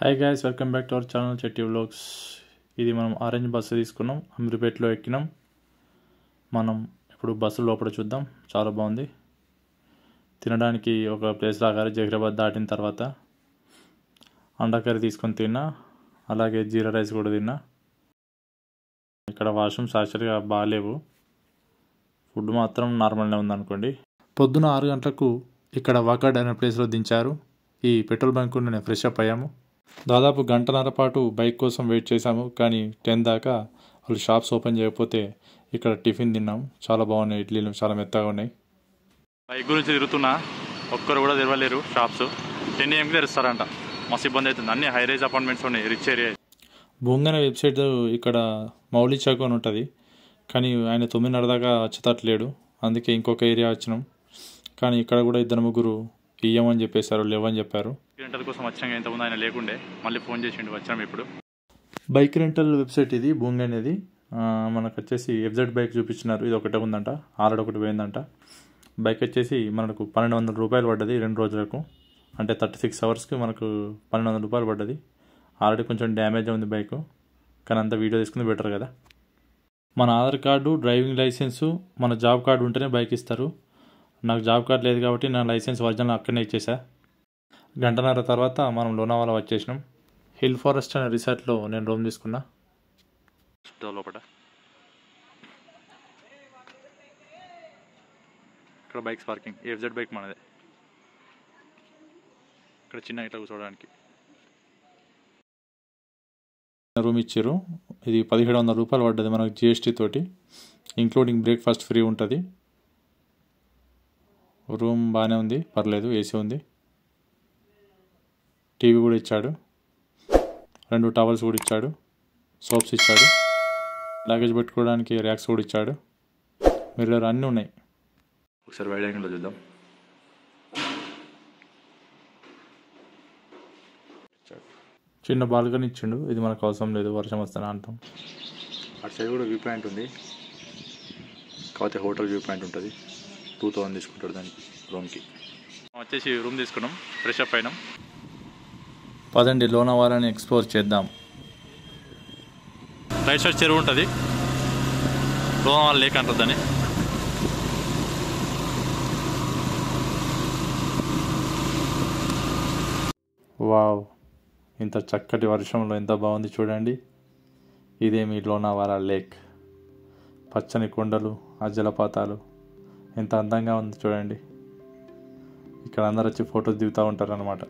Hi guys, welcome back to our channel Chetty vlogs. ఇది మనం orange bus తీసుకున్నాం, అమీర్పేటలో ఎక్కినాం. మనం ఇప్పుడు బస్సు లోపల చూద్దాం. చాలా బాగుంది. తినడానికి ఒక ప్లేస్ రాగాలి. జహీరాబాద్ దాటిన తర్వాత అండా కర్రీ తీసుకొని తిన్నా, అలాగే జీరా రైస్ కూడా తిన్నా. ఇక్కడ వాష్రూమ్స్ యాక్చువల్గా బాగాలేవు, ఫుడ్ మాత్రం నార్మల్గా ఉందనుకోండి. పొద్దున 6 గంటలకు ఇక్కడ వాకర్డ్ అనే ప్లేస్లో దించారు. ఈ పెట్రోల్ బంక్ నేను ఫ్రెష్ అప్ అయ్యాము. దాదాపు గంటన్నర పాటు బైక్ కోసం వెయిట్ చేశాము, కానీ 10 దాకా వాళ్ళు షాప్స్ ఓపెన్ చేయకపోతే ఇక్కడ టిఫిన్ తిన్నాం. చాలా బాగున్నాయి, ఇడ్లీలు చాలా మెత్తగా ఉన్నాయి. బైక్ గురించి తిరుగుతున్నా, ఒక్కరు కూడా తెరవలేరు. Shops 10 AM తెరుస్తారంట. మస్తు ఇబ్బంది అవుతుంది. అన్ని హై రైజ్ అపార్ట్మెంట్స్ ఉన్నాయి, రిచ్ ఏరియా. బొంగన వెబ్సైట్ ఇక్కడ మౌలి చౌక్ అని ఉంటుంది, కానీ ఆయన 9:30 దాకా వచ్చేటట్లేడు. అందుకే ఇంకొక ఏరియా వచ్చినాం. కానీ ఇక్కడ కూడా 2-3 ఇయ్యమని చెప్పేశారు, లేవని చెప్పారు. రెంటల్ కోసం వచ్చాక ఇంతకుముందు ఆయన లేకుండే, మళ్ళీ ఫోన్ చేసిండు, వచ్చాము ఇప్పుడు. బైక్ రెంటల్ వెబ్సైట్ ఇది బొంగ అనేది. మనకు వచ్చేసి FZ బైక్ చూపించినారు. ఇది ఒకటే ఉందంట, ఆల్రెడీ ఒకటి పోయిందంట. బైక్ వచ్చేసి మనకు 1200 రూపాయలు పడ్డది 2 రోజులకు. అంటే 36 అవర్స్కి మనకు 1200 రూపాయలు పడ్డది. ఆల్రెడీ కొంచెం డ్యామేజ్ ఉంది బైక్, కానీ అంత వీడియో తీసుకుంది బెటర్ కదా. మన ఆధార్ కార్డు, డ్రైవింగ్ లైసెన్సు, మన జాబ్ కార్డు ఉంటేనే బైక్ ఇస్తారు. నాకు జాబ్ కార్డ్ లేదు కాబట్టి నా లైసెన్స్ ఒరిజినల్ అక్కడనే ఇచ్చేసా. గంటన్నర తర్వాత మనం లోనావాలా వచ్చేసినాం. హిల్ ఫారెస్ట్ అనే రిసార్ట్లో నేను రూమ్ తీసుకున్నా. లోపల ఇక్కడ బైక్స్ పార్కింగ్, FZ బైక్ మనదే. ఇక్కడ చిన్న ఇట్లా కూర్చోవడానికి రూమ్ ఇచ్చారు. ఇది 1700 రూపాయలు పడ్డది మనకు GST తోటి, ఇంక్లూడింగ్ బ్రేక్ఫాస్ట్ ఫ్రీ ఉంటుంది. రూమ్ బాగానే ఉంది, పర్లేదు, AC ఉంది. టీవీ కూడా ఇచ్చాడు, 2 టవల్స్ కూడా ఇచ్చాడు, సోప్స్ ఇచ్చాడు, లగేజ్ పెట్టుకోవడానికి ర్యాక్స్ కూడా ఇచ్చాడు, మిర్రర్ అన్నీ ఉన్నాయి. ఒకసారి వైడ్ యాంగిల్లో చూద్దాం. చిన్న బాల్కనీ ఇచ్చిండు, ఇది మనకు అవసరం లేదు, వర్షం వస్తానే అంటాం. అటు సైడ్ కూడా వ్యూ పాయింట్ ఉంది, కాకపోతే హోటల్ వ్యూ పాయింట్ ఉంటుంది. 2000 తీసుకుంటాడు దానికి రూమ్కి. వచ్చేసి రూమ్ తీసుకున్నాం, ఫ్రెష్ అప్ అయినాం. పదండి లోనావాలాని ఎక్స్ప్లోర్ చేద్దాం. రైట్ సైడ్ చెరువు ఉంటుంది, లోనావాలా లేక్ అంటుంది దాన్ని. వావ్, ఇంత చక్కటి వర్షంలో ఎంత బాగుంది చూడండి. ఇదే మీ లోనావాలా లేక్. పచ్చని కొండలు, ఆ జలపాతాలు ఎంత అందంగా ఉంది చూడండి. ఇక్కడ అందరు వచ్చి ఫొటోస్ దిగుతూ ఉంటారు అన్నమాట.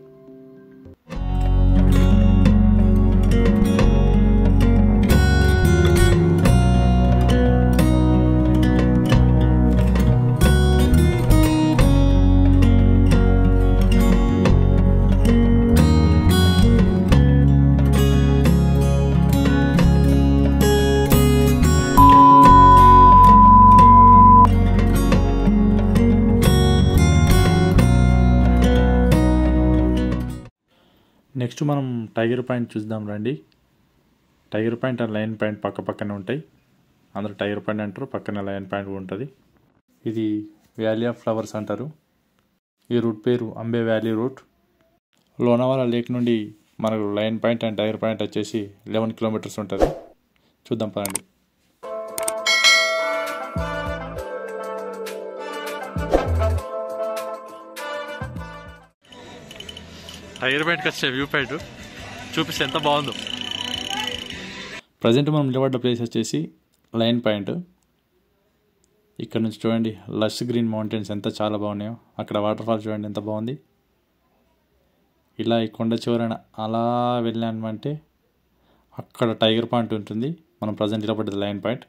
నెక్స్ట్ మనం టైగర్ పాయింట్ చూద్దాం రండి. Tiger point and lion point పక్క పక్కనే ఉంటాయి. అందరూ టైగర్ పాయింట్ అంటారు, పక్కన లయన్ పాయింట్ ఉంటుంది. ఇది వ్యాలీ ఆఫ్ ఫ్లవర్స్ అంటారు. ఈ రూట్ పేరు Aamby valley route. Lonavala lake నుండి మనకు lion point and tiger point వచ్చేసి 11 కిలోమీటర్స్ ఉంటుంది. చూద్దాం పదండి. టైగర్ పాయింట్కి వచ్చే వ్యూ పాయింట్ చూపిస్తే ఎంత బాగుందో. ప్రజెంట్ మనం నిలబడ్డ ప్లేస్ వచ్చేసి లయన్ పాయింట్. ఇక్కడ నుంచి చూడండి లష్ గ్రీన్ మౌంటైన్స్ ఎంత చాలా బాగున్నాయో. అక్కడ వాటర్ ఫాల్ చూడండి ఎంత బాగుంది. ఇలా ఈ కొండ చివరన అలా వెళ్ళామంటే అక్కడ టైగర్ పాయింట్ ఉంటుంది. మనం ప్రజెంట్ నిలబడ్డది లయన్ పాయింట్.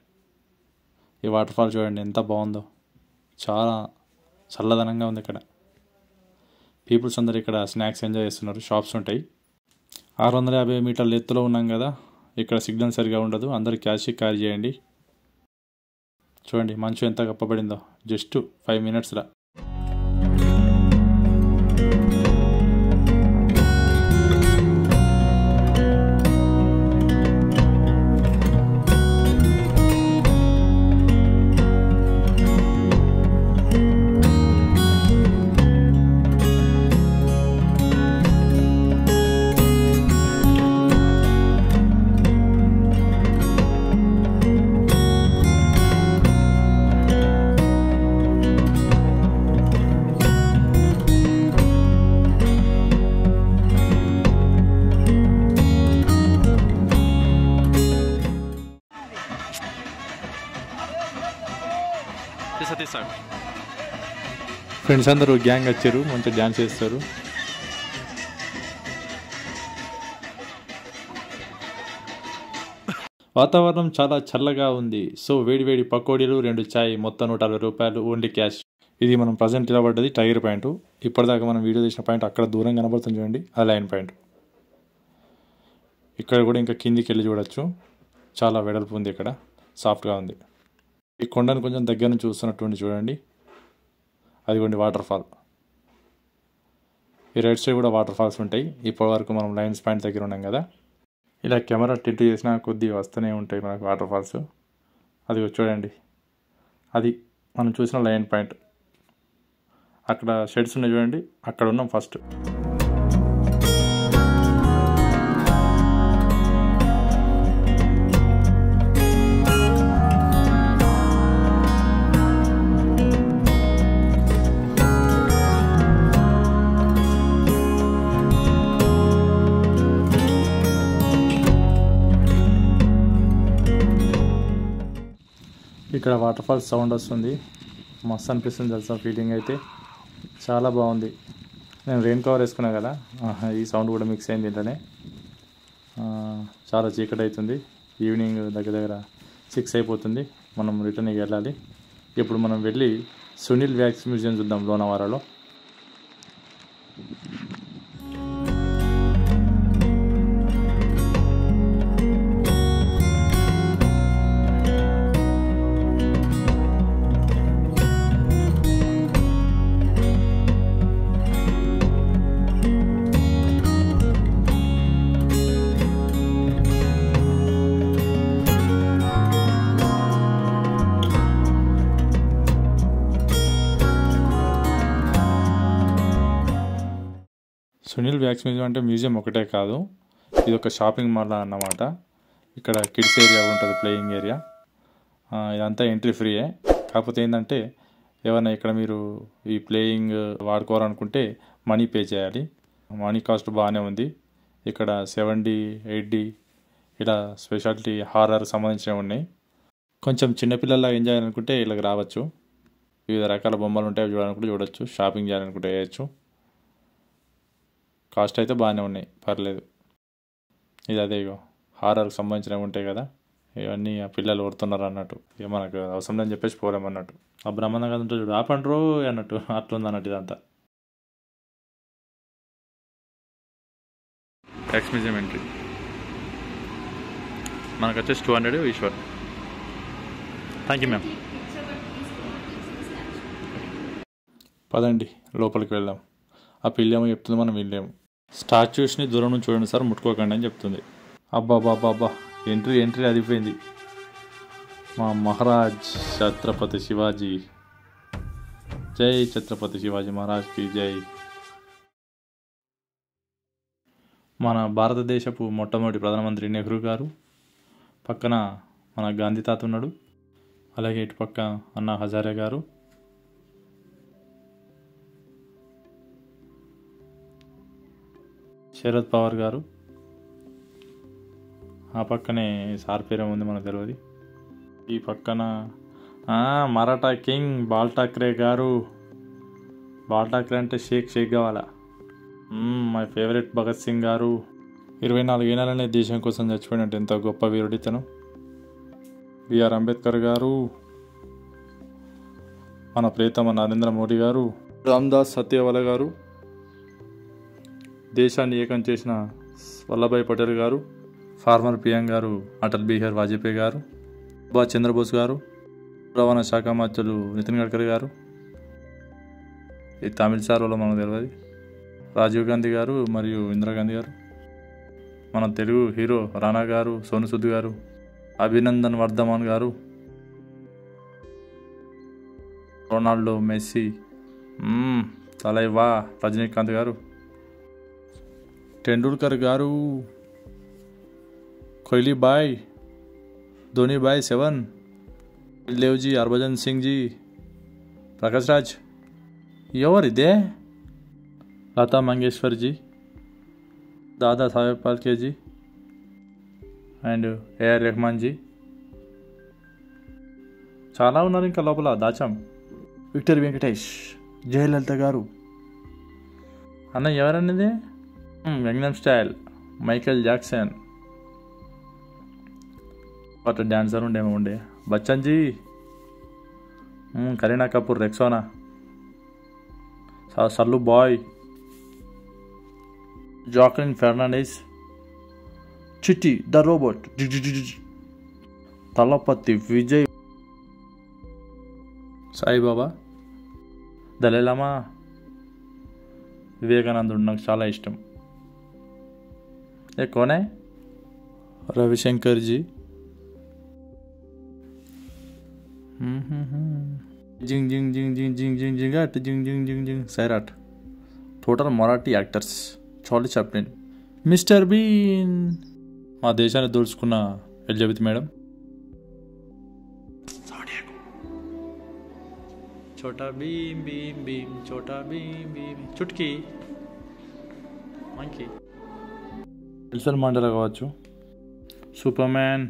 ఈ వాటర్ ఫాల్ చూడండి ఎంత బాగుందో, చాలా చల్లదనంగా ఉంది. ఇక్కడ పీపుల్స్ అందరు ఇక్కడ స్నాక్స్ ఎంజాయ్ చేస్తున్నారు. షాప్స్ ఉంటాయి. 650 మీటర్ల ఎత్తులో ఉన్నాం కదా, ఇక్కడ సిగ్నల్ సరిగా ఉండదు. అందరు క్యాష్ క్యారీ చేయండి. చూడండి మంచు ఎంత కప్పబడిందో, జస్ట్ 5 minutesలా. ఫ్రెండ్స్ అందరూ గ్యాంగ్ వచ్చారు, మంచిగా డ్యాన్స్ చేస్తారు. వాతావరణం చాలా చల్లగా ఉంది. సో వేడి పకోడీలు, 2 చాయ్, మొత్తం 160 రూపాయలు ఓన్లీ క్యాష్. ఇది మనం ప్రజెంట్ నిలబడ్డది టైగర్ పాయింట్. ఇప్పటిదాకా మనం వీడియో తీసిన పాయింట్ అక్కడ దూరం కనబడుతుంది చూడండి, ఆ లైన్ పాయింట్. ఇక్కడ కూడా ఇంకా కిందికి వెళ్ళి చూడొచ్చు. చాలా వెడల్పు ఉంది, ఇక్కడ సాఫ్ట్గా ఉంది. ఈ కొండను కొంచెం దగ్గర నుంచి చూస్తున్నటువంటి చూడండి, అదిగోండి వాటర్ ఫాల్. ఈ రైట్ సైడ్ కూడా వాటర్ ఫాల్స్ ఉంటాయి. ఇప్పటి వరకు మనం లైన్స్ పాయింట్ దగ్గర ఉన్నాం కదా, ఇలా కెమెరా టిల్ట్ చేసినా కొద్దిగా వస్తూనే ఉంటాయి మనకు వాటర్ ఫాల్స్. అది చూడండి, అది మనం చూసిన లైన్ పాయింట్. అక్కడ షెడ్స్ ఉన్నాయి చూడండి, అక్కడ ఉన్నాం ఫస్ట్. ఇక్కడ వాటర్ ఫాల్స్ సౌండ్ వస్తుంది, మస్తు అనిపిస్తుంది తెలుసా. ఫీలింగ్ అయితే చాలా బాగుంది. నేను రెయిన్ కవర్ వేసుకున్నా కదా, ఈ సౌండ్ కూడా మిక్స్ అయింది ఇంట్లోనే. చాలా చీకటి అవుతుంది, ఈవినింగ్ దగ్గర 6 అయిపోతుంది. మనం రిటర్న్కి వెళ్ళాలి. ఇప్పుడు మనం వెళ్ళి సునీల్ వ్యాక్స్ మ్యూజియం చూద్దాం లోనావారాలో. సునీల్ వ్యాక్స్ మ్యూజియం అంటే మ్యూజియం ఒకటే కాదు, ఇది ఒక షాపింగ్ మాల్ అన్నమాట. ఇక్కడ కిడ్స్ ఏరియా ఉంటుంది, ప్లేయింగ్ ఏరియా. ఇదంతా ఎంట్రీ ఫ్రీయే. కాకపోతే ఏంటంటే ఏమన్నా ఇక్కడ మీరు ఈ ప్లేయింగ్ వాడుకోవాలనుకుంటే మనీ పే చేయాలి. మనీ కాస్ట్ బాగానే ఉంది. ఇక్కడ 7D 8D ఇలా స్పెషాలిటీ హారర్ సంబంధించినవి ఉన్నాయి. కొంచెం చిన్నపిల్లల్లా ఎంజాయ్ చేయాలనుకుంటే ఇలాగ రావచ్చు. వివిధ రకాల బొమ్మలు ఉంటాయి, చూడాలనుకుంటే చూడొచ్చు. షాపింగ్ చేయాలనుకుంటే వేయచ్చు. కాస్ట్ అయితే బాగానే ఉన్నాయి, పర్లేదు. ఇది అదే ఇగో హారర్కి సంబంధించినవి ఉంటాయి కదా, ఇవన్నీ ఆ పిల్లలు కొడుతున్నారు అన్నట్టు. ఇక మనకు అవసరం లేని చెప్పేసి పోలేమన్నట్టు. ఆ బ్రహ్మాండం కదా ఉంటుంది చూడు, ఆపండ్రో అన్నట్టు అట్లుంది అన్నట్టు ఇదంతా. వ్యాక్స్ మ్యూజియం ఎంట్రీ మనకు వచ్చేసి 200 ఈశ్వర్. Thank you ma'am. పదండి లోపలికి వెళ్దాం. ఆ పిల్లేమో చెప్తుంది, మనం వెళ్ళాము. స్టాచ్యూస్ని దూరం నుంచి చూడండి సార్, ముట్టుకోకండి అని చెప్తుంది. అబ్బా ఎంట్రీ అదిపోయింది. మా మహారాజ్ ఛత్రపతి శివాజీ, జై ఛత్రపతి శివాజీ మహారాజ్కి జై. మన భారతదేశపు మొట్టమొదటి ప్రధానమంత్రి నెహ్రూ గారు, పక్కన మన గాంధీ తాత ఉన్నాడు, అలాగే ఇటు పక్క అన్నా హజారే గారు, శరద్ పవార్ గారు, ఆ పక్కనే సార్ పేరే ఉంది మనకు తెలియదు. ఈ పక్కన మరాఠా కింగ్ బాల్ ఠాక్రే గారు. బాల్ ఠాక్రే అంటే షేక్ కావాలా. మై ఫేవరెట్ భగత్ సింగ్ గారు. 24 ఏళ్ళనే దేశం కోసం చచ్చిపోయినట్టు ఎంత గొప్ప వీరుడితను. బిఆర్ అంబేద్కర్ గారు, మన ప్రియతమ నరేంద్ర మోడీ గారు, రామ్దాస్ అత్యవల గారు, దేశాన్ని ఏకం చేసిన వల్లభాయ్ పటేల్ గారు, ఫార్మర్ పిఎం గారు అటల్ బిహారీ వాజ్పేయి గారు, సుభాష్ చంద్రబోస్ గారు, రవాణా శాఖ మంత్రులు నితిన్ గడ్కరీ గారు, ఈ తమిళ సార్లో మనకు తెలియదు, రాజీవ్ గాంధీ గారు మరియు ఇందిరాగాంధీ గారు, మన తెలుగు హీరో రానా గారు, సోను సూద్ గారు, అభినందన్ వర్ధమాన్ గారు, రొనాల్డో, మెస్సీ, తలైవా, రజనీకాంత్ గారు, టెండూల్కర్ గారు, కోహ్లీ బాయ్, ధోని బాయ్ 7, దేవ్జీ, హర్భజన్ సింగ్ జీ, ప్రకాష్ రాజ్, ఎవరిదే, లతా మంగేశ్వర్ జీ, దాదా సాహెబ్ ఫాల్కే జీ అండ్ ఏఆర్ రెహమాన్ జీ. చాలా ఉన్నారు ఇంకా లోపల దాచాం. విక్టర్ వెంకటేష్, జయలలిత గారు. అన్న ఎవరన్నది? Gangnam style, Michael Jackson. అట్లా డాన్సర్ ఉండే బచ్చన్ జీ, కరీనా కపూర్, రెక్సోనా, సల్లు బాయ్, జాక్లిన్ ఫెర్నాండెస్, చిట్టి ద రోబోట్, తలపతి విజయ్, సాయిబాబా, దలైలామా, వివేకానందుడు నాకు చాలా ఇష్టం. కోనే? రవిశంకర్ జీ, జింగ్ జింగ్ జింగ్ జింగ్ జింగ్ జింగ్ జింగ్ అట్ జింగ్ జింగ్ జింగ్ జింగ్ Sairat. Total Marathi actors. Charlie Chaplin, mister Bean, మా దేశాన్ని దోచుకున్న ఎలిజబెత్ మేడం, చోటా Bheem Bheem Bheem, Chhota Bheem Bheem, Chutki monkey, Nelson Mandela కావచ్చు, సూపర్ మ్యాన్,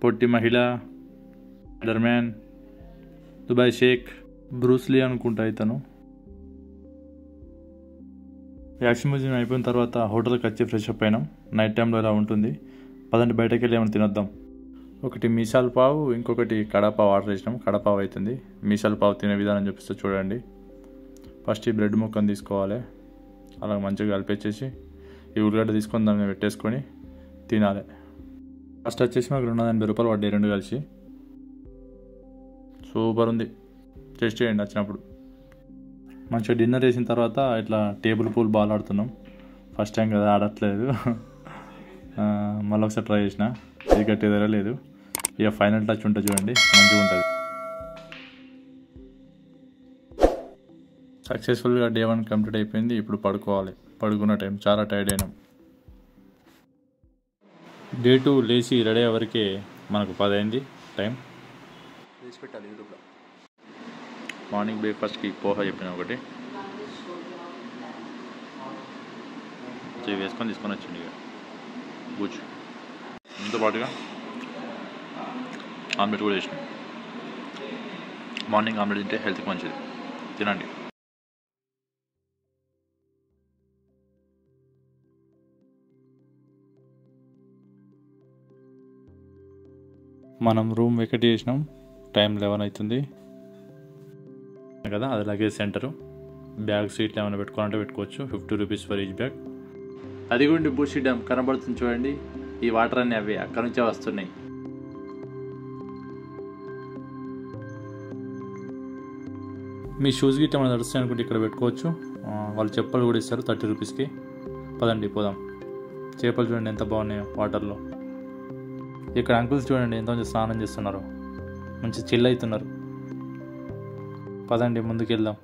పొట్టి మహిళ, స్పైడర్-మ్యాన్, దుబాయ్ షేక్, బ్రూస్లీ అనుకుంటా ఇతను. యాక్షన్ మ్యూజియం అయిపోయిన తర్వాత హోటల్కి వచ్చి ఫ్రెష్ అప్ అయినాం. నైట్ టైంలో ఇలా ఉంటుంది. పదండి బయటకు వెళ్ళి ఏమైనా తినొద్దాం. ఒకటి మీసాల పావు, ఇంకొకటి కడాపావు ఆర్డర్ చేసినాం. కడాపావు అవుతుంది. మీసాల పావు తినే విధానం చూపిస్తే చూడండి. ఫస్ట్ ఈ బ్రెడ్ ముక్కను తీసుకోవాలి, అలా మంచిగా కలిపేసేసి ఈ ఉల్లిగడ్డ తీసుకొని దాన్ని పెట్టేసుకొని తినాలి. ఫస్ట్ వచ్చేసి మాకు 280 రూపాయలు పడ్డాయి 2 కలిసి. సూపర్ ఉంది, టేస్ట్ చేయండి వచ్చినప్పుడు. మంచిగా డిన్నర్ చేసిన తర్వాత ఇట్లా టేబుల్ పూల్ బాల్ ఆడుతున్నాం. ఫస్ట్ టైం కదా, ఆడట్లేదు. మళ్ళీ ఒకసారి ట్రై చేసిన, ఇది గట్టి ఎదరలేదు. ఇక ఫైనల్ టచ్ ఉంటుంది చూడండి, మంచిగా ఉంటుంది. సక్సెస్ఫుల్గా డే 1 కంప్లీట్ అయిపోయింది. ఇప్పుడు పడుకోవాలి. పడుకున్న టైం, చాలా టైర్డ్ అయినాం. డే 2 లేచి రెడీ అయ్యేవరకే మనకు 10 అయింది టైం. వేసి పెట్టాలి యూట్యూబ్లో. మార్నింగ్ బ్రేక్ఫాస్ట్కి పోహా చెప్పిన ఒకటి వేసుకొని తీసుకొని వచ్చింది. ఇక బుజ్ దీంతో పాటుగా ఆమ్లెట్ కూడా వేసినాం. మార్నింగ్ ఆమ్లెట్ తింటే హెల్త్కి మంచిది, తినండి. మనం రూమ్ వెకెట్ చేసినాం. టైం 11 అవుతుంది కదా. అది లగేజ్ సెంటరు. బ్యాగ్ సీట్లు ఏమైనా పెట్టుకోవాలంటే పెట్టుకోవచ్చు. 50 రూపీస్ ఫర్ ఈచ్ బ్యాగ్. అది కూడా బూషి డ్యామ్ కనబడుతుంది చూడండి. ఈ వాటర్ అన్నీ అవి అక్కడి నుంచే వస్తున్నాయి. మీ షూస్ గిట్ట ఏమైనా నడుస్తాయి అనుకుంటే ఇక్కడ పెట్టుకోవచ్చు. వాళ్ళు చెప్పలు కూడా ఇస్తారు 30 రూపీస్కి. పదండి పోదాం. చేపలు చూడండి ఎంత బాగున్నాయో వాటర్లో. ఇక్కడ అంకుల్స్ చూడండి ఎంత మంచి స్నానం చేస్తున్నారు, మంచి చిల్ అవుతున్నారు. పదండి ముందుకు వెళ్దాం.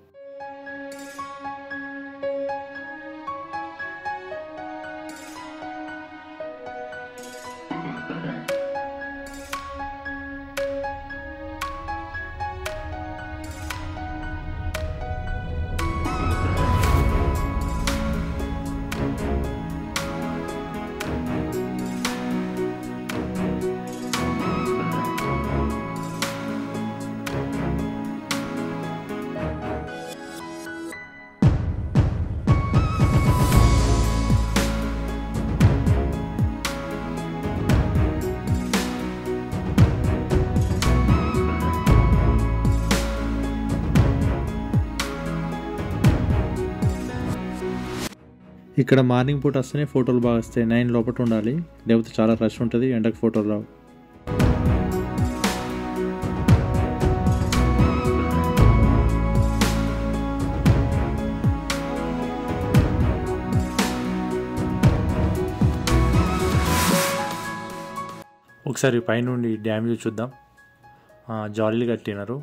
ఇక్కడ మార్నింగ్ పూట వస్తేనే ఫోటోలు బాగా వస్తాయి. 9 లోపల ఉండాలి, లేకపోతే చాలా రష్ ఉంటుంది. ఎండకు ఫోటోలు రావు. ఒకసారి పైనుండి డ్యామ్ వ్యూ చూద్దాం. జాలీలు కట్టినారు.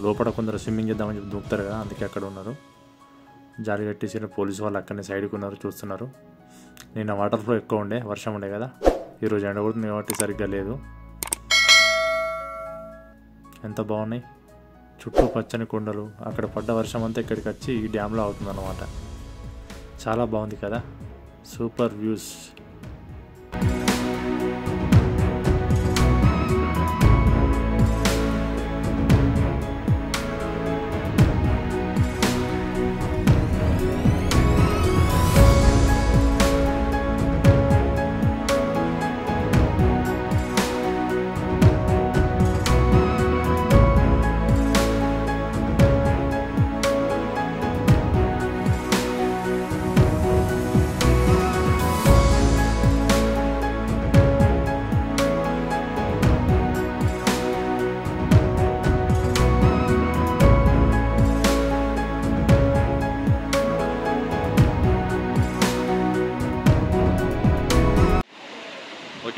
లోపల కొందరు స్విమ్మింగ్ చేద్దామని చెప్పి దూకుతారు కదా, అందుకే అక్కడ ఉన్నారు. జాలి కట్టేసిన పోలీసు వాళ్ళు అక్కడనే సైడ్కి ఉన్నారు, చూస్తున్నారు. నిన్న వాటర్ ఫ్లో ఎక్కువ ఉండే, వర్షం ఉండే కదా. ఈరోజు ఎండ కొడుతుంది కాబట్టి సరిగ్గా లేదు. ఎంత బాగున్నాయి చుట్టూ పచ్చని కొండలు. అక్కడ పడ్డ వర్షం అంతా ఇక్కడికి వచ్చి ఈ డ్యామ్లో అవుతుంది అన్నమాట. చాలా బాగుంది కదా, super views.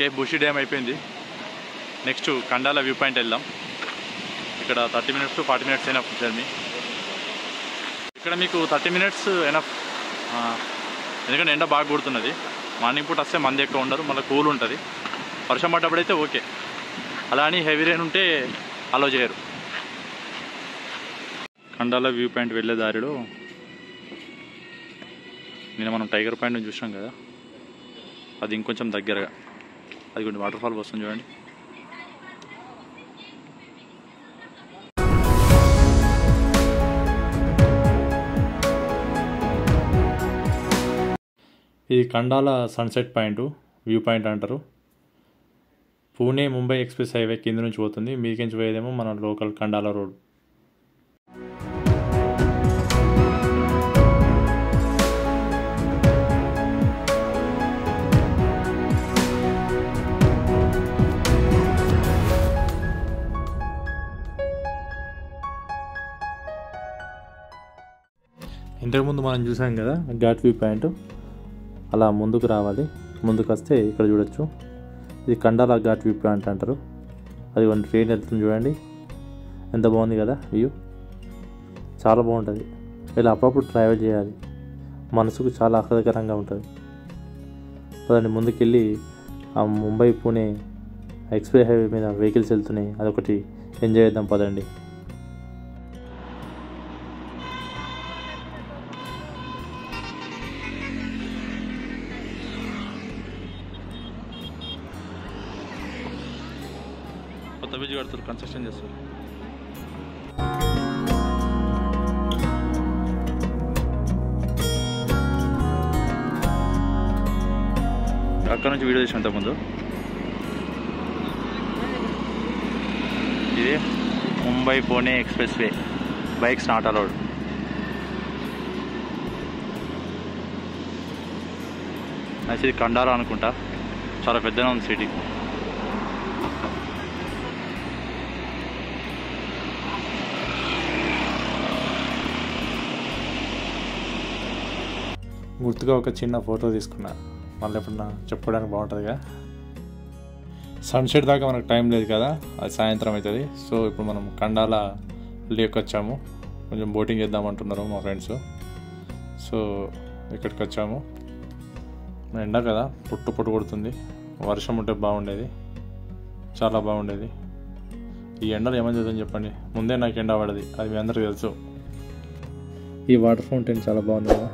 Okay, bushy dam అయిపోయింది. నెక్స్ట్ కండాల వ్యూ పాయింట్ వెళ్దాం. ఇక్కడ 30 minutes to 40 minutes enough journey. ఇక్కడ మీకు 30 minutes ఎనఫ్, ఎందుకంటే ఎండ బాగా కొడుతున్నది. మార్నింగ్ పూట వస్తే మంది ఎక్కువ ఉండరు, మళ్ళీ కూల్ ఉంటుంది. వర్షం పడ్డప్పుడైతే ఓకే, అలా అని హెవీ రెయిన్ ఉంటే అలో చేయరు. కండాల వ్యూ పాయింట్ వెళ్ళే దారిలో నేను మనం టైగర్ పాయింట్ నుంచి చూసాం కదా, అది ఇంకొంచెం దగ్గరగా అది కొన్ని వాటర్ ఫాల్ వస్తుంది చూడండి. ఇది కండాల సన్సెట్ పాయింట్, వ్యూ పాయింట్ అంటారు. పూణే ముంబై ఎక్స్ప్రెస్ హైవే కింద నుంచి పోతుంది, మీదికించి పోయేదేమో మన లోకల్ కండాల రోడ్. ఇంతకుముందు మనం చూసాం కదా ఘాట్ వ్యూ పాయింట్, అలా ముందుకు రావాలి. ముందుకు వస్తే ఇక్కడ చూడొచ్చు, ఇది కండాల ఘాట్ వ్యూ పాయింట్ అంటారు. అది కొన్ని ట్రైన్ వెళ్తుంది చూడండి, ఎంత బాగుంది కదా వ్యూ, చాలా బాగుంటుంది. ఇలా అప్పుడప్పుడు ట్రావెల్ చేయాలి, మనసుకు చాలా ఆహ్లాదకరంగా ఉంటుంది. పదండి ముందుకెళ్ళి ఆ ముంబై పూణే ఎక్స్ప్రెస్ హైవే మీద వెహికల్స్ వెళ్తున్నాయి, అదొకటి ఎంజాయ్ చేద్దాం పదండి. కొత్త బ్రిడ్జ్ కడుతున్నారు, కన్స్ట్రక్షన్ చేస్తారు. అక్కడ నుంచి వీడియో చేసిన ఇంతకుముందు. ఇది Mumbai Pune express way, bikes not allowed. ఇది కండాల అనుకుంటా, చాలా పెద్దగా ఉంది సిటీ. గుర్తుగా ఒక చిన్న ఫోటో తీసుకున్నా, మళ్ళీ ఎప్పుడన్నా చెప్పుకోవడానికి బాగుంటుందిగా. సన్సెట్ దాకా మనకు టైం లేదు కదా, అది సాయంత్రం అవుతుంది. సో ఇప్పుడు మనం కండాల లేక్ వచ్చాము, కొంచెం బోటింగ్ చేద్దామంటున్నారు మా ఫ్రెండ్స్. సో ఇక్కడికి వచ్చాము. ఎండ కదా, పుట్టు కొడుతుంది. వర్షం ఉంటే బాగుండేది, చాలా బాగుండేది. ఈ ఎండలు ఏమని చదువుతుంది చెప్పండి, ముందే నాకు ఎండ పడది, అది మీ అందరికీ తెలుసు. ఈ వాటర్ ఫౌంటైన్ చాలా బాగుంది కదా,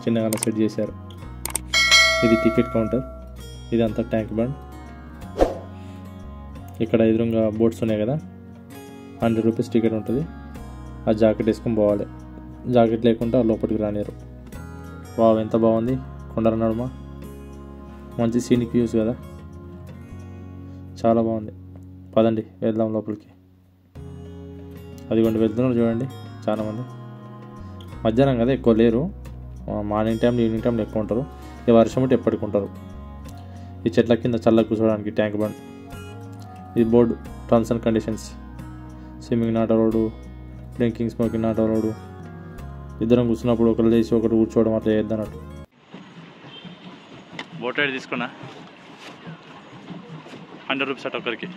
చిన్నగా సెట్ చేశారు. ఇది టికెట్ కౌంటర్, ఇది అంతా ట్యాంక్ బండ్. ఇక్కడ ఎదురుగా బోట్స్ ఉన్నాయి కదా, 100 రూపీస్ టికెట్ ఉంటుంది. ఆ జాకెట్ వేసుకొని పోవాలి, జాకెట్ లేకుండా లోపలికి రానియరు. వావ్ ఎంత బాగుంది, కొండల నడుమ మంచి సీనిక్ వ్యూస్ కదా, చాలా బాగుంది. పదండి వెళ్దాం లోపలికి. అదిగోండి వెళ్తున్నారు చూడండి చాలామంది. మధ్యాహ్నం కదా ఎక్కువ లేరు, మార్నింగ్ టైంలో ఈవినింగ్ టైంలో ఎక్కువ ఉంటారు. ఈ వర్షం ఉంటే ఎప్పటికి ఉంటారు. ఈ చెట్ల కింద చల్ల కూర్చోడానికి ట్యాంక్ బండ్. ఇది board, terms and conditions. Swimming not allowed, drinking smoking not allowed. ఇద్దరం కూర్చున్నప్పుడు ఒకరు లేచి ఒకరు కూర్చోవడం అట్లా చేద్దన్నట్టు. బోట్ రైడ్ తీసుకున్నా, 100 రూపీస్ అట్ ఒకరికి.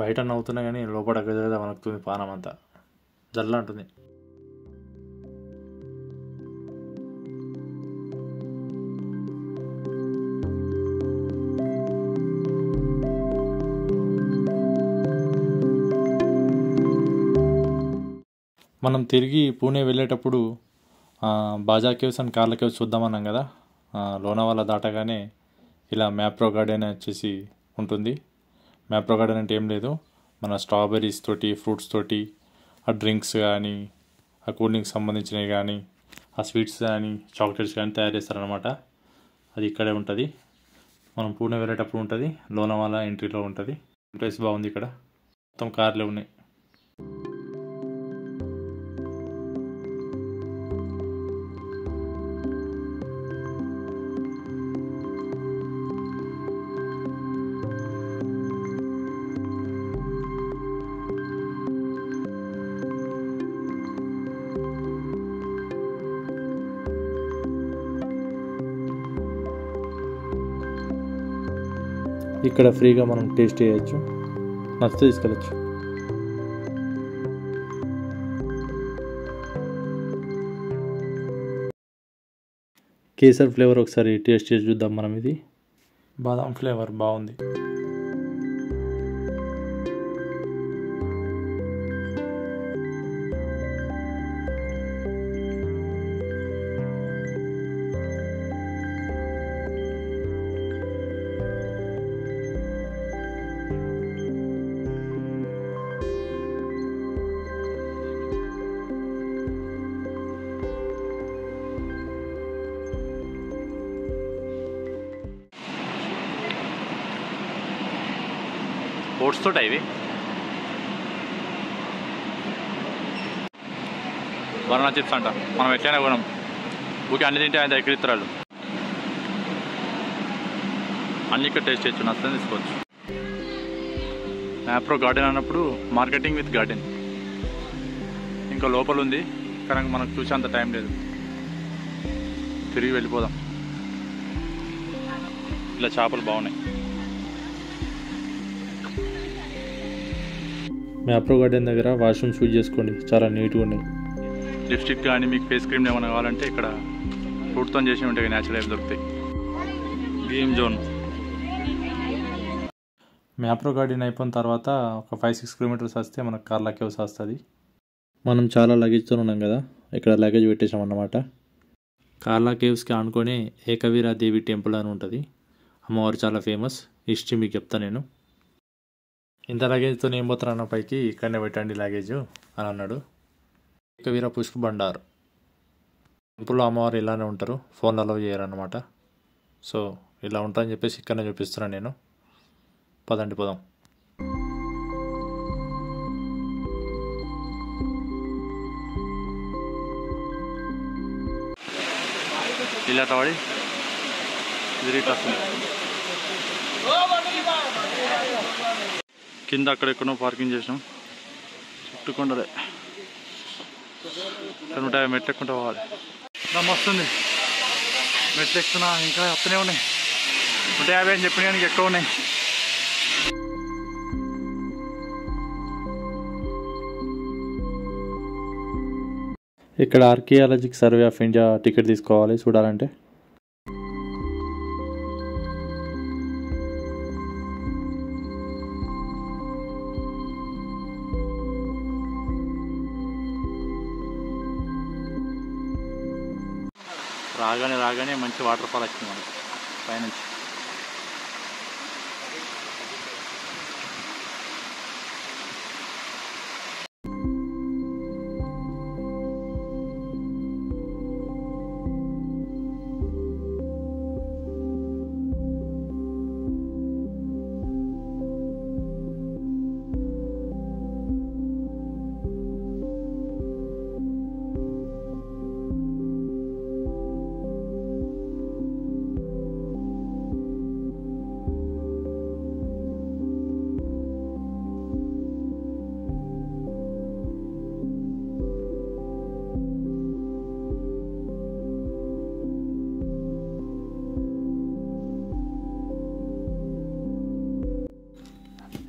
బయట నవ్వుతున్నా కానీ లోపల గజగజ వణుకుతుంది, పానం అంతా జల్ల అంటుంది. మనం తిరిగి పూణే వెళ్ళేటప్పుడు బాజా కేవ్స్ అండ్ కార్ల కేవ్స్ చూద్దామన్నాం కదా. లోనావాలా దాటగానే ఇలా మ్యాప్రో గార్డెన్ వచ్చేసి ఉంటుంది. మ్యాప్రో గార్డెన్ అంటే ఏం లేదు, మన స్ట్రాబెర్రీస్ తోటి, ఫ్రూట్స్ తోటి, ఆ డ్రింక్స్ కానీ, ఆ కూల్ డ్రింక్స్ సంబంధించినవి కానీ, ఆ స్వీట్స్ కానీ, చాక్లెట్స్ కానీ తయారు చేస్తారనమాట. అది ఇక్కడే ఉంటుంది. మనం పూణే వెళ్ళేటప్పుడు ఉంటుంది, లోనావాలా ఎంట్రీలో ఉంటుంది. ప్లేస్ బాగుంది, ఇక్కడ మొత్తం కార్లే ఉన్నాయి. ఇక్కడ ఫ్రీగా మనం టేస్ట్ చేయొచ్చు, నచ్చితే తీసుకెళ్ళచ్చు. కేసర్ ఫ్లేవర్ ఒకసారి టేస్ట్ చేసి చూద్దాం మనం. ఇది బాదాం ఫ్లేవర్ బాగుంది. ఓట్స్ తోట ఇవి బనానా చిప్స్ అంట. మనం ఎట్లయినా కొనం, ఊరికి అన్ని తింటే ఆయన దగ్గర ఇస్తారు. అన్ని ఇక్కడ టేస్ట్ చేయొచ్చు, నచ్చని తీసుకోవచ్చు. మ్యాప్రో గార్డెన్ అన్నప్పుడు మార్కెటింగ్ విత్ గార్డెన్ ఇంకా లోపల ఉంది, కానీ మనకు చూసేంత టైం లేదు. తిరిగి వెళ్ళిపోదాం. ఇలా చేపలు బాగున్నాయి. మ్యాప్రో గార్డెన్ దగ్గర వాష్రూమ్స్ యూజ్ చేసుకోండి, చాలా నీట్గా ఉన్నాయి. లిప్స్టిక్ కానీ మీకు ఫేస్ క్రీమ్ ఏమైనా కావాలంటే ఇక్కడ ఫ్రూట్తో చేసి ఉంటాయి, న్యాచురల్ దొరుకుతాయి. Game zone. మ్యాప్రో గార్డెన్ అయిపోయిన తర్వాత ఒక 5-6 కిలోమీటర్స్ వస్తే మనకు కార్లా కేవ్స్ వస్తుంది. మనం చాలా లగేజ్తో ఉన్నాం కదా, ఇక్కడ లగేజ్ పెట్టేసాం అన్నమాట. కార్లా కేవ్స్కి ఆనుకొని ఏకవీరా దేవి టెంపుల్ అని ఉంటుంది. అమ్మవారు చాలా ఫేమస్. హిస్టరీ మీకు చెప్తాను నేను. ఇంత లగేజ్తో ఏం పోతారన్న పైకి, ఇక్కడనే పెట్టండి లగేజ్ అని అన్నాడు. ఏకవీర పుష్ప బండార్ టెంపుల్లో అమ్మవారు ఇలానే ఉంటారు, ఫోన్ అలౌ చేయరన్నమాట. సో ఇలా ఉంటారని చెప్పేసి ఇక్కడనే చూపిస్తున్నాను నేను. పదండి పోదాం. ఇలా తవాడి తిరిగి వస్తుంది. కింద అక్కడెక్కడో పార్కింగ్ చేసినాం, చుట్టుకుండలే 150 మెట్లు ఎక్కుంటూ పోవాలి. వస్తుంది మెట్లు ఎక్కుతున్నా, ఇంకా వస్తూనే ఉన్నాయి. 150 అని చెప్పిన కానీ ఎక్కువ ఉన్నాయి. ఇక్కడ ఆర్కియాలజిక్ సర్వే ఆఫ్ ఇండియా టికెట్ తీసుకోవాలి చూడాలంటే. రాగానే మంచి వాటర్ ఫాల్ వచ్చింది మనకి పైనుంచి.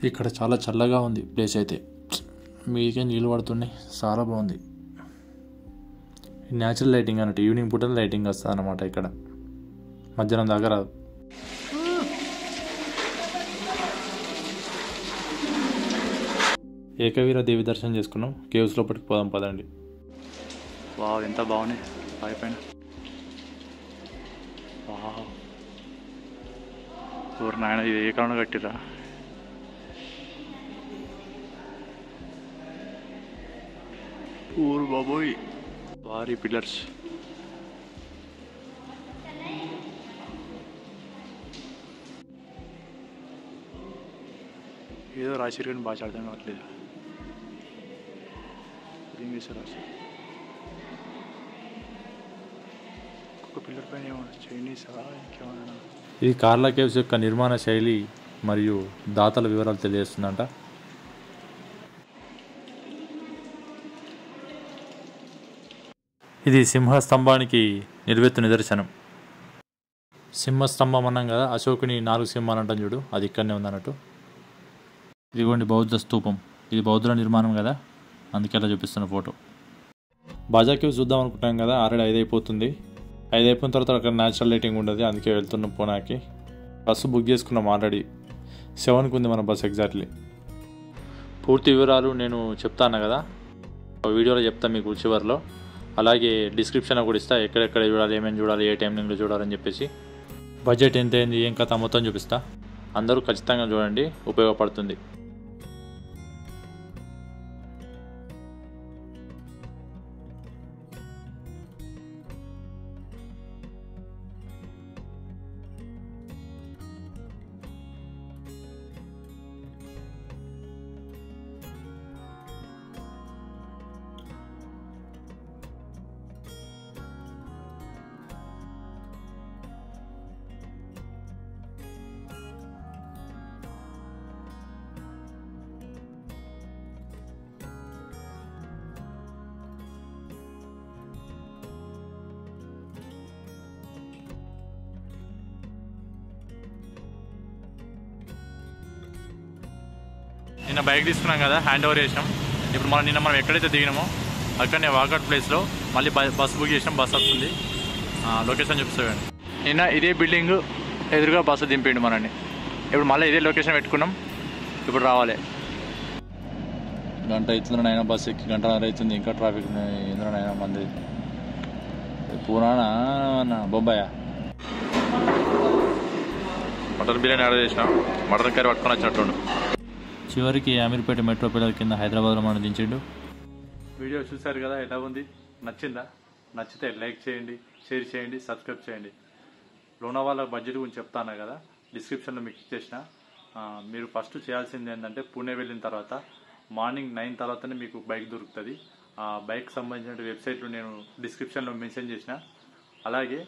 ఇక్కడ చాలా చల్లగా ఉంది ప్లేస్ అయితే, మీకే నీళ్ళు పడుతున్నాయి, చాలా బాగుంది. న్యాచురల్ లైటింగ్ అన్నట్టు, ఈవినింగ్ పూట లైటింగ్ వస్తుంది అన్నమాట. ఇక్కడ మధ్యాహ్నం దాకా రాదు. ఏకవీర దేవి దర్శనం చేసుకున్నాం. కేవ్స్ లోపలికి పోదాం పదండి. వావ్, ఎంత బాగున్నాయి పైపైన. వావ్, ఊరు నాయన, ఇది ఏ కారణం కట్టిరా? ఊరు బాబోయ్, భారీ పిల్లర్స్. ఏదో రాసిరు కానీ బాగా అర్థం కావట్లేదు. ఇంగ్లీష్ రాసి ఒక్కొక్క పిల్లర్ పైన ఏమన్నా చైనీసా ఇంకేమన్నా. ఇది కార్లా కేవ్స్ యొక్క నిర్మాణ శైలి మరియు దాతల వివరాలు తెలియజేస్తుందంట. ఇది సింహస్తంభానికి నిలువెత్తు నిదర్శనం. సింహస్తంభం అన్నాం కదా, అశోకుని 4 సింహాలు అంటాం చూడు, అది ఇక్కడనే ఉంది అన్నట్టు. ఇదిగోండి బౌద్ధ స్తూపం. ఇది బౌద్ధుల నిర్మాణం కదా, అందుకే అలా చూపిస్తున్న ఫోటో. బాజా కేవ్స్ చూద్దాం అనుకుంటాం కదా, ఆల్రెడీ 5 అయిపోతుంది. 5 అయిపోయిన తర్వాత అక్కడ న్యాచురల్ లైటింగ్ ఉండదు, అందుకే వెళ్తున్నాం పూనాకి. బస్సు బుక్ చేసుకున్నాం ఆల్రెడీ. 7కి ఉంది మన బస్సు ఎగ్జాక్ట్లీ. పూర్తి వివరాలు నేను చెప్తాను కదా, వీడియోలో చెప్తాను మీకు చివరిలో. అలాగే డిస్క్రిప్షన్లో కూడా ఇస్తా, ఎక్కడెక్కడ చూడాలి, ఏమేమి చూడాలి, ఏ టైంలో చూడాలని చెప్పేసి. బడ్జెట్ ఎంత అయింది, ఏం కథ మొత్తం చూపిస్తా. అందరూ ఖచ్చితంగా చూడండి, ఉపయోగపడుతుంది. నిన్న బైక్ తీసుకున్నాం కదా, హ్యాండ్ ఓవర్ చేసినాం. ఇప్పుడు మనం ఎక్కడైతే దిగినామో అక్కడనే వాకౌట్ ప్లేస్లో మళ్ళీ బస్ బుక్ చేసినాం. బస్ వస్తుంది, లొకేషన్ చూపిస్తామండి. నిన్న ఇదే బిల్డింగ్ ఎదురుగా బస్సు దింపిండు మనల్ని. ఇప్పుడు మళ్ళీ ఇదే లొకేషన్ పెట్టుకున్నాం. ఇప్పుడు రావాలి. గంట అవుతుందనైనా బస్సు ఎక్కి, గంటన్నర అవుతుంది, ఇంకా ట్రాఫిక్ ఎందులోనైనా మంది. పురాణ బొబ్బాయ మటన్ బిర్యానీ ఆర్డర్ చేసినాం. మటన్ కర్రీ పట్టుకొని వచ్చినట్టు. చివరికి అమీర్పేట మెట్రో పిల్లల కింద హైదరాబాద్లో మనం దించిండు. వీడియో చూశారు కదా, ఎలా ఉంది, నచ్చిందా? నచ్చితే లైక్ చేయండి, షేర్ చేయండి, సబ్స్క్రైబ్ చేయండి. లోనావాలా బడ్జెట్ గురించి చెప్తాను కదా, డిస్క్రిప్షన్లో మీకు ఇచ్చేసిన. మీరు ఫస్ట్ చేయాల్సింది ఏంటంటే, పూణే వెళ్ళిన తర్వాత మార్నింగ్ 9 తర్వాతనే మీకు బైక్ దొరుకుతుంది. ఆ బైక్ సంబంధించిన వెబ్సైట్లు నేను డిస్క్రిప్షన్లో మెన్షన్ చేసిన. అలాగే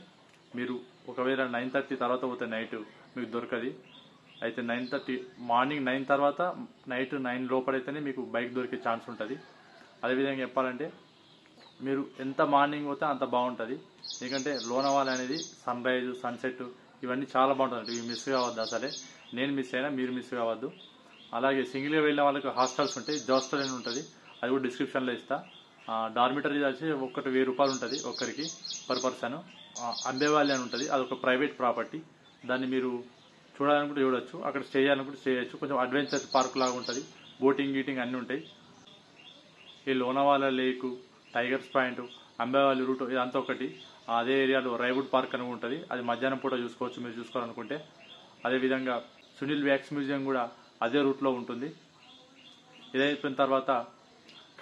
మీరు ఒకవేళ 9:30 తర్వాత పోతే నైట్ మీకు దొరకది. అయితే మార్నింగ్ 9 తర్వాత నైట్ 9 లోపలైతేనే మీకు బైక్ దొరికే ఛాన్స్ ఉంటుంది. అదేవిధంగా చెప్పాలంటే మీరు ఎంత మార్నింగ్ పోతే అంత బాగుంటుంది. ఎందుకంటే లోనావాలా అనేది సన్ రైజ్, సన్సెట్ ఇవన్నీ చాలా బాగుంటుంది. ఇవి మిస్ కావద్దు అసలే. నేను మిస్ అయినా మీరు మిస్ కావద్దు. అలాగే సింగిల్గా వెళ్ళిన వాళ్ళకి హాస్టల్స్ ఉంటాయి, జాస్టల్ అని ఉంటుంది, అది కూడా డిస్క్రిప్షన్లో ఇస్తా. డార్మిటరీ వచ్చి ఒకటి 1000 రూపాయలు ఉంటుంది ఒక్కరికి పర్ పర్సన్. అంబేవాలి అని ఉంటుంది, అది ఒక ప్రైవేట్ ప్రాపర్టీ. దాన్ని మీరు చూడాలనుకుంటే చూడొచ్చు, అక్కడ స్టే చేయాలనుకుంటే స్టే చేయొచ్చు. కొంచెం అడ్వెంచర్ పార్క్ లాగా ఉంటుంది, బోటింగ్ గీటింగ్ అన్నీ ఉంటాయి. ఈ Lonavala lake, tigers point, Ambewali route ఇదంతా ఒకటి. అదే ఏరియాలో రైవుడ్ పార్క్ అని ఉంటుంది, అది మధ్యాహ్నం పూట చూసుకోవచ్చు మీరు చూసుకోవాలనుకుంటే. అదేవిధంగా సునీల్ వ్యాక్స్ మ్యూజియం కూడా అదే రూట్లో ఉంటుంది. ఇదైపోయిన తర్వాత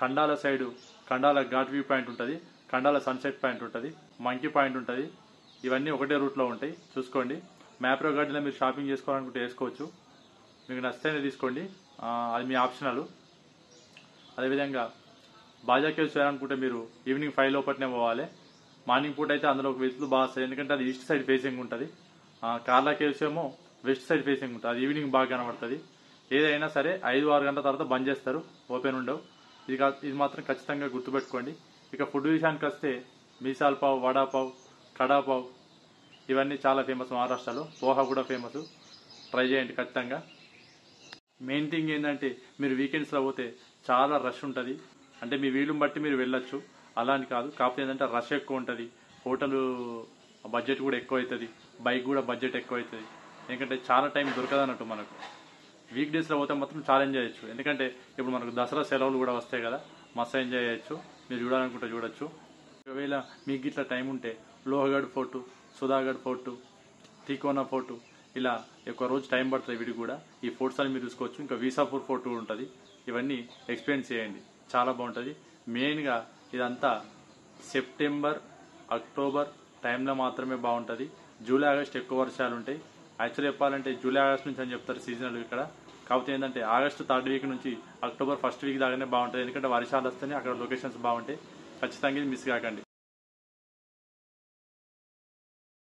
ఖండాల సైడు ఖండాల ఘాట్ వ్యూ పాయింట్ ఉంటుంది, ఖండాల సన్సెట్ పాయింట్ ఉంటుంది, మంకీ పాయింట్ ఉంటుంది. ఇవన్నీ ఒకటే రూట్లో ఉంటాయి, చూసుకోండి. మ్యాప్రో గార్డెన్లో మీరు షాపింగ్ చేసుకోవాలనుకుంటే వేసుకోవచ్చు, మీకు నచ్చితేనే తీసుకోండి, అది మీ ఆప్షనల్. అదేవిధంగా బాజా కేవ్స్ చేయాలనుకుంటే మీరు ఈవినింగ్ 5 లోపలనే పోవాలి. మార్నింగ్ పూట అయితే అందులో వెళ్తూ బాగా వస్తాయి, ఎందుకంటే అది ఈస్ట్ సైడ్ ఫేసింగ్ ఉంటుంది. కార్లా కేవ్స్ ఏమో వెస్ట్ సైడ్ ఫేసింగ్ ఉంటుంది, అది ఈవినింగ్ బాగా కనబడుతుంది. ఏదైనా సరే 5-6 గంటల తర్వాత బంద్ చేస్తారు, ఓపెన్ ఉండవు. ఇది మాత్రం ఖచ్చితంగా గుర్తుపెట్టుకోండి. ఇక ఫుడ్ విషయానికి వస్తే మీసాల్ పావ్, వడాపావ్, కడాపావ్ ఇవన్నీ చాలా ఫేమస్ మహారాష్ట్రలో. పోహా కూడా ఫేమస్, ట్రై చేయండి ఖచ్చితంగా. మెయిన్ థింగ్ ఏంటంటే మీరు వీకెండ్స్లో పోతే చాలా రష్ ఉంటుంది. అంటే మీ వీలుని బట్టి మీరు వెళ్ళొచ్చు, అలా అని కాదు. కాకపోతే ఏంటంటే రష్ ఎక్కువ ఉంటుంది, హోటల్ బడ్జెట్ కూడా ఎక్కువ అవుతుంది, బైక్ కూడా బడ్జెట్ ఎక్కువ అవుతుంది. ఎందుకంటే చాలా టైం దొరకదు అన్నట్టు మనకు. వీక్ డేస్లో పోతే మాత్రం చాలా ఎంజాయ్ చేయొచ్చు. ఎందుకంటే ఇప్పుడు మనకు దసరా సెలవులు కూడా వస్తాయి కదా, మస్తు ఎంజాయ్ చేయొచ్చు. మీరు చూడాలనుకుంటే చూడొచ్చు. ఒకవేళ మీకు ఇట్లా టైం ఉంటే లోహగఢ్ ఫోర్టు, సుధాగఢ్ ఫోర్టు, తికోనా ఫోర్టు ఇలా ఒక రోజు టైం పడుతుంది వీడికి కూడా. ఈ ఫోర్ట్స్ అని మీరు చూసుకోవచ్చు. ఇంకా వీసాపూర్ ఫోర్ట్ కూడా ఉంటుంది. ఇవన్నీ ఎక్స్పీరియన్స్ చేయండి, చాలా బాగుంటుంది. మెయిన్గా ఇదంతా సెప్టెంబర్, అక్టోబర్ టైంలో మాత్రమే బాగుంటుంది. జూలై, ఆగస్ట్ ఎక్కువ వర్షాలు ఉంటాయి. యాక్చువల్లీ చెప్పాలంటే జూలై, ఆగస్ట్ నుంచి అని చెప్తారు సీజనల్ ఇక్కడ. కాకపోతే ఏంటంటే ఆగస్టు 3rd వీక్ నుంచి అక్టోబర్ 1st వీక్ దాకానే బాగుంటుంది. ఎందుకంటే వర్షాలు వస్తేనే అక్కడ లొకేషన్స్ బాగుంటాయి. ఖచ్చితంగా ఇది మిస్ కాకండి.